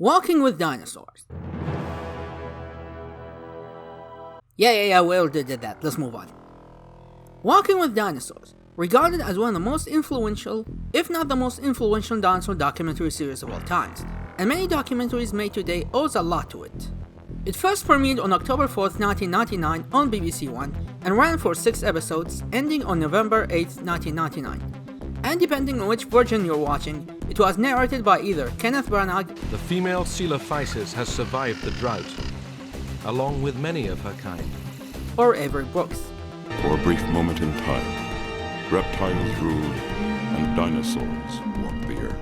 Walking with Dinosaurs. Yeah, we already did that, let's move on. Walking with Dinosaurs, regarded as one of the most influential, if not the most influential dinosaur documentary series of all times, and many documentaries made today owes a lot to it. It first premiered on October 4th, 1999 on BBC One and ran for 6 episodes, ending on November 8th, 1999. And depending on which version you're watching, it was narrated by either Kenneth Branagh, The female Coelophysis has survived the drought, along with many of her kind, or Avery Brooks. For a brief moment in time, reptiles ruled and dinosaurs walked the earth.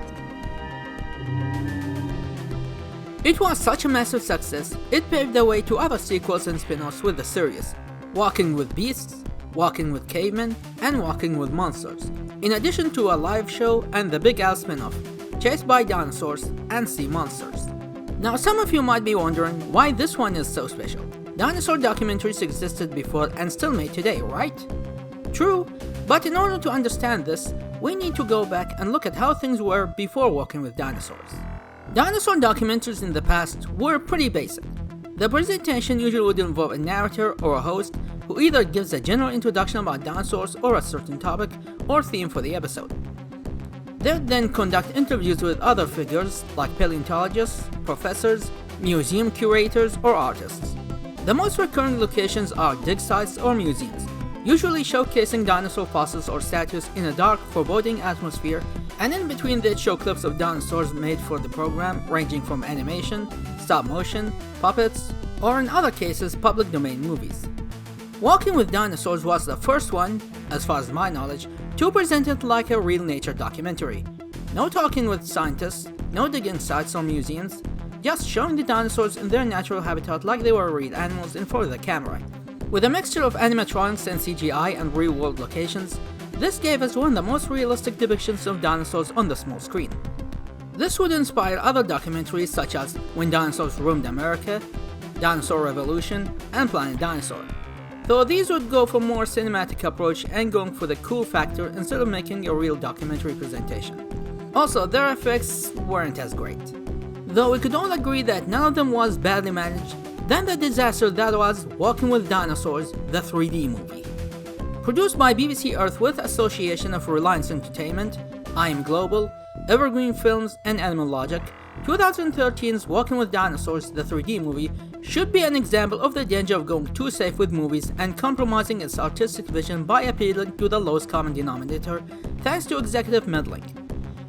It was such a massive success, it paved the way to other sequels and spin-offs with the series, Walking with Beasts, Walking with Cavemen, and Walking with Monsters, in addition to a live show and the Big Al spin-off, Chased by Dinosaurs and Sea Monsters. Now some of you might be wondering why this one is so special. Dinosaur documentaries existed before and still made today, right? True, but in order to understand this, we need to go back and look at how things were before Walking with Dinosaurs. Dinosaur documentaries in the past were pretty basic. The presentation usually would involve a narrator or a host who either gives a general introduction about dinosaurs or a certain topic or theme for the episode. They'd then conduct interviews with other figures like paleontologists, professors, museum curators, or artists. The most recurring locations are dig sites or museums, usually showcasing dinosaur fossils or statues in a dark, foreboding atmosphere, and in between they'd show clips of dinosaurs made for the program, ranging from animation, stop motion, puppets, or in other cases public domain movies. Walking with Dinosaurs was the first one, as far as my knowledge, to present it like a real nature documentary. No talking with scientists, no digging sites or museums, just showing the dinosaurs in their natural habitat like they were real animals in front of the camera. With a mixture of animatronics and CGI and real-world locations, this gave us one of the most realistic depictions of dinosaurs on the small screen. This would inspire other documentaries such as When Dinosaurs Roamed America, Dinosaur Revolution, and Planet Dinosaur. Though these would go for a more cinematic approach and going for the cool factor instead of making a real documentary presentation. Also, their effects weren't as great. Though we could all agree that none of them was badly managed than the disaster that was Walking with Dinosaurs, the 3D movie. Produced by BBC Earth with association of Reliance Entertainment, IM Global, Evergreen Films, and Animal Logic, 2013's Walking with Dinosaurs, the 3D movie, should be an example of the danger of going too safe with movies and compromising its artistic vision by appealing to the lowest common denominator thanks to executive meddling.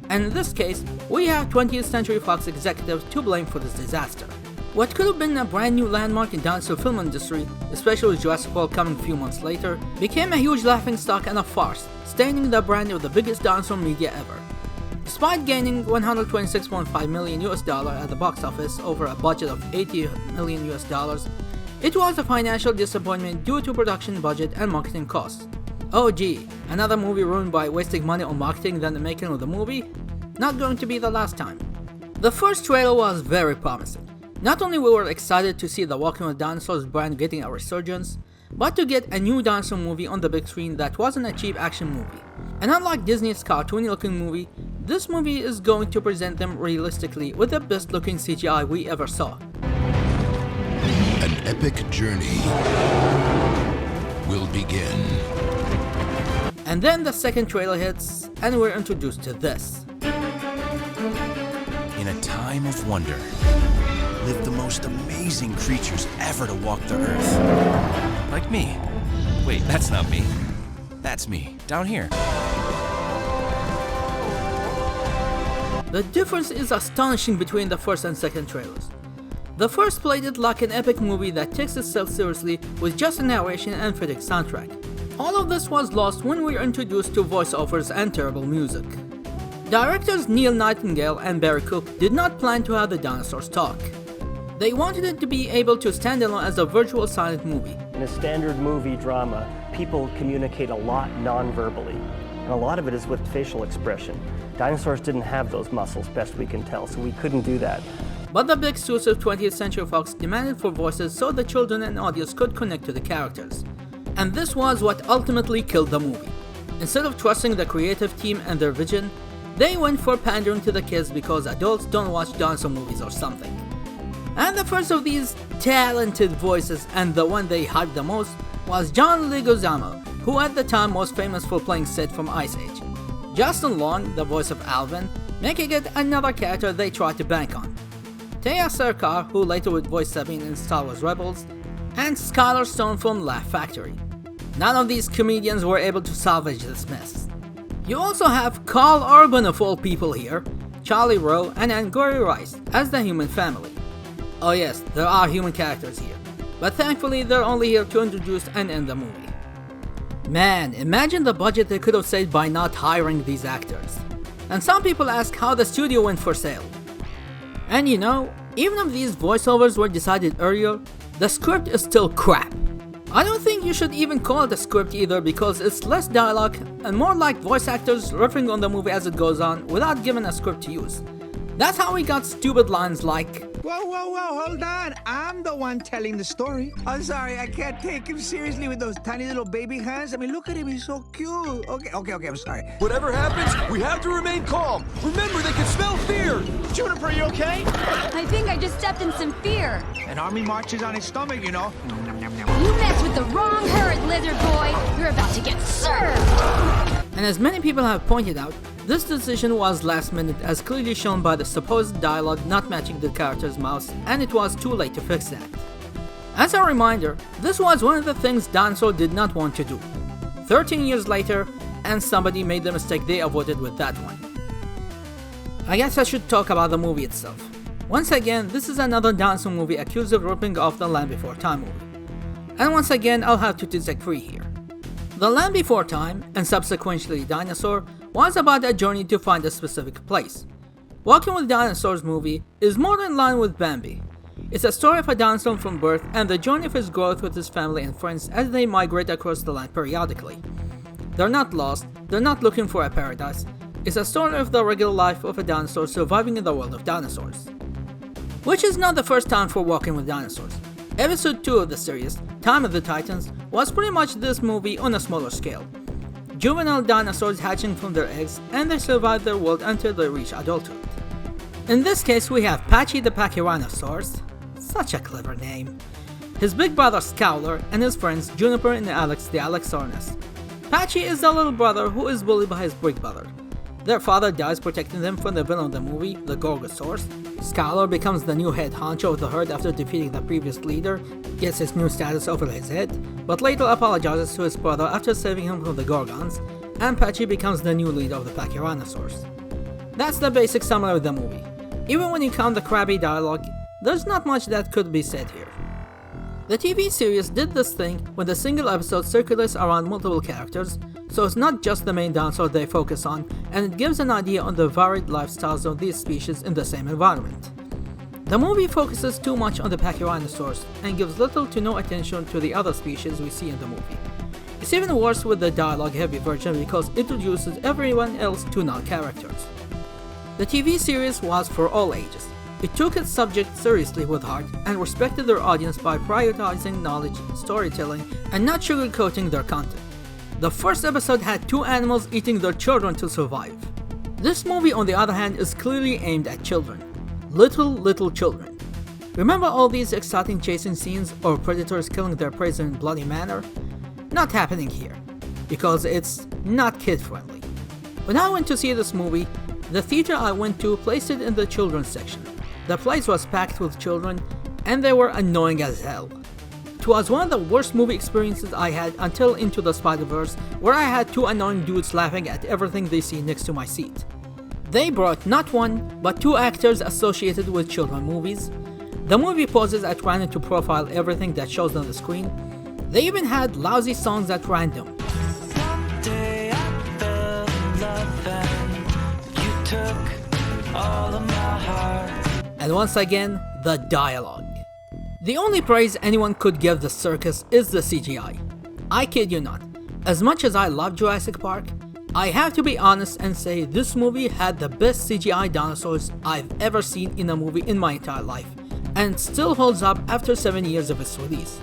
And in this case, we have 20th Century Fox executives to blame for this disaster. What could have been a brand new landmark in dinosaur film industry, especially with Jurassic World coming a few months later, became a huge laughingstock and a farce, staining the brand of the biggest dinosaur media ever. Despite gaining $126.5 million at the box office over a budget of $80 million, it was a financial disappointment due to production budget and marketing costs. Oh gee, another movie ruined by wasting money on marketing than the making of the movie? Not going to be the last time. The first trailer was very promising. Not only we were excited to see the Walking with Dinosaurs brand getting a resurgence, but to get a new dinosaur movie on the big screen that wasn't a cheap action movie. And unlike Disney's cartoony looking movie, this movie is going to present them realistically with the best looking CGI we ever saw. An epic journey will begin. And then the second trailer hits, and we're introduced to this. In a time of wonder, live the most amazing creatures ever to walk the earth. Like me. Wait, that's not me. That's me, down here. The difference is astonishing between the first and second trailers. The first played it like an epic movie that takes itself seriously with just a narration and fitting soundtrack. All of this was lost when we were introduced to voiceovers and terrible music. Directors Neil Nightingale and Barry Cook did not plan to have the dinosaurs talk. They wanted it to be able to stand alone as a virtual silent movie. In a standard movie drama, people communicate a lot non-verbally, and a lot of it is with facial expression. Dinosaurs didn't have those muscles, best we can tell, so we couldn't do that. But the big suits of 20th Century Fox demanded for voices so the children and audience could connect to the characters. And this was what ultimately killed the movie. Instead of trusting the creative team and their vision, They went for pandering to the kids because adults don't watch dinosaur movies or something. And the first of these talented voices, and the one they hyped the most, was John Leguizamo, who at the time was famous for playing Sid from Ice Age. Justin Long, the voice of Alvin, making it another character they tried to bank on. Taya Sarkar, who later would voice Sabine in Star Wars Rebels, and Skylar Stone from Laugh Factory. None of these comedians were able to salvage this mess. You also have Carl Urban of all people here, Charlie Rowe and Angourie Rice as the human family. Oh yes, there are human characters here, but thankfully they're only here to introduce and end the movie. Man, imagine the budget they could have saved by not hiring these actors. And some people ask how the studio went for sale. And you know, even if these voiceovers were decided earlier, the script is still crap. I don't think you should even call it a script either, because it's less dialogue and more like voice actors riffing on the movie as it goes on without giving a script to use. That's how we got stupid lines like, Whoa, hold on. I'm the one telling the story. I'm sorry, I can't take him seriously with those tiny little baby hands. I mean, look at him, he's so cute. Okay, I'm sorry. Whatever happens, we have to remain calm. Remember, they can smell fear. Juniper, you okay? I think I just stepped in some fear. An army marches on his stomach, you know. You mess with the wrong herd, lizard boy. You're about to get served. and as many people have pointed out, this decision was last minute, as clearly shown by the supposed dialogue not matching the character's mouths, and it was too late to fix that. As a reminder, this was one of the things Dinosaur did not want to do. 13 years later, and somebody made the mistake they avoided with that one. I guess I should talk about the movie itself. Once again, this is another Dinosaur movie accused of ripping off the Land Before Time movie. And once again, I'll have to disagree here. The Land Before Time, and subsequently Dinosaur, was about a journey to find a specific place. Walking with Dinosaurs movie is more in line with Bambi. It's a story of a dinosaur from birth and the journey of his growth with his family and friends as they migrate across the land periodically. They're not lost, they're not looking for a paradise. It's a story of the regular life of a dinosaur surviving in the world of dinosaurs. Which is not the first time for Walking with Dinosaurs. Episode 2 of the series, Time of the Titans, was pretty much this movie on a smaller scale. Juvenile dinosaurs hatching from their eggs, and they survive their world until they reach adulthood. In this case, we have Patchy the Pachyrhinosaurus, such a clever name, his big brother Scowler, and his friends Juniper and Alex the Alexornis. Patchy is the little brother who is bullied by his big brother. Their father dies protecting them from the villain of the movie, the Gorgosaurus. Scowler becomes the new head honcho of the herd after defeating the previous leader, gets his new status over his head, but later apologizes to his brother after saving him from the Gorgons, and Patchy becomes the new leader of the Pachyrhinosaurus. That's the basic summary of the movie. Even when you count the crabby dialogue, there's not much that could be said here. The TV series did this thing when the single episode circulates around multiple characters, so it's not just the main dinosaur they focus on, and it gives an idea on the varied lifestyles of these species in the same environment. The movie focuses too much on the Pachyrhinosaurus and gives little to no attention to the other species we see in the movie. It's even worse with the dialogue-heavy version because it introduces everyone else to non-characters. The TV series was for all ages. It took its subject seriously with heart and respected their audience by prioritizing knowledge, storytelling, and not sugarcoating their content. The first episode had 2 animals eating their children to survive. This movie, on the other hand, is clearly aimed at children. Little children. Remember all these exciting chasing scenes or predators killing their prey in bloody manner? Not happening here, because it's not kid-friendly. When I went to see this movie, the theater I went to placed it in the children's section. The place was packed with children, and they were annoying as hell. It was one of the worst movie experiences I had until Into the Spider-Verse, where I had 2 annoying dudes laughing at everything they see next to my seat. They brought not 1, but 2 actors associated with children movies. The movie pauses at random to profile everything that shows on the screen. They even had lousy songs at random. Someday I fell in love and you took all of my heart. And once again, the dialogue. The only praise anyone could give the circus is the CGI. I kid you not. As much as I love Jurassic Park, I have to be honest and say this movie had the best CGI dinosaurs I've ever seen in a movie in my entire life, and still holds up after 7 years of its release.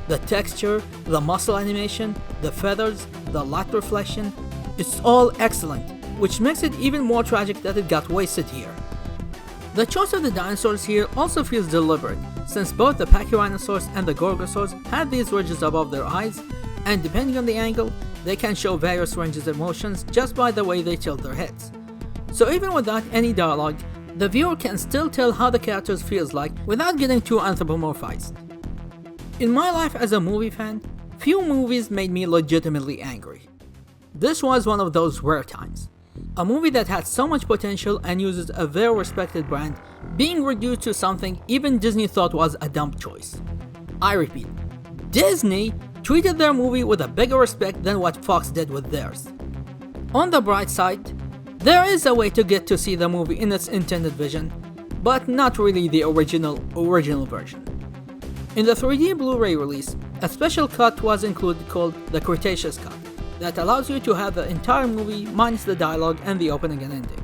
The texture, the muscle animation, the feathers, the light reflection, it's all excellent, which makes it even more tragic that it got wasted here. The choice of the dinosaurs here also feels deliberate, since both the Pachyrhinosaurs and the Gorgosaurs had these ridges above their eyes, and depending on the angle, they can show various ranges of motions just by the way they tilt their heads. So even without any dialogue, the viewer can still tell how the characters feels like without getting too anthropomorphized. In my life as a movie fan, few movies made me legitimately angry. This was one of those rare times. A movie that had so much potential and uses a very respected brand being reduced to something even Disney thought was a dumb choice. I repeat, Disney treated their movie with a bigger respect than what Fox did with theirs. On the bright side, there is a way to get to see the movie in its intended vision, but not really the original version. In the 3D Blu-ray release, a special cut was included called the Cretaceous Cut, that allows you to have the entire movie minus the dialogue and the opening and ending.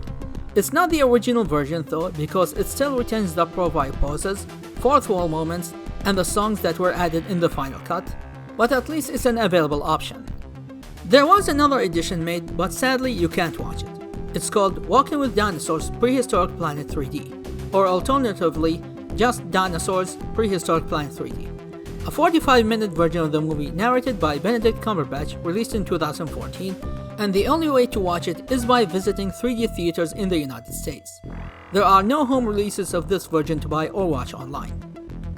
It's not the original version though, because it still retains the profile poses, fourth wall moments, and the songs that were added in the final cut, but at least it's an available option. There was another edition made, but sadly you can't watch it. It's called Walking with Dinosaurs Prehistoric Planet 3D, or alternatively, just Dinosaurs Prehistoric Planet 3D. A 45-minute version of the movie narrated by Benedict Cumberbatch, released in 2014, and the only way to watch it is by visiting 3D theaters in the United States. There are no home releases of this version to buy or watch online.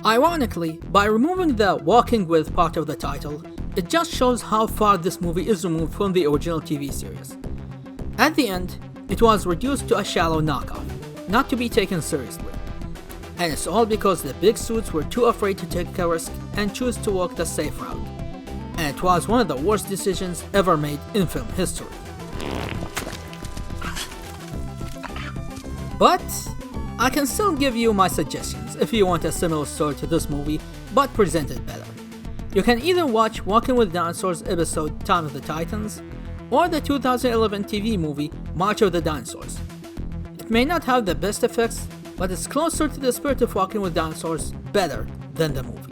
Ironically, by removing the walking with part of the title, it just shows how far this movie is removed from the original TV series. At the end, it was reduced to a shallow knockoff, not to be taken seriously. And it's all because the big suits were too afraid to take a risk and choose to walk the safe route. And it was one of the worst decisions ever made in film history. But I can still give you my suggestions if you want a similar story to this movie, but presented better. You can either watch Walking with Dinosaurs episode Time of the Titans, or the 2011 TV movie March of the Dinosaurs. It may not have the best effects, but it's closer to the spirit of Walking with Dinosaurs better than the movie.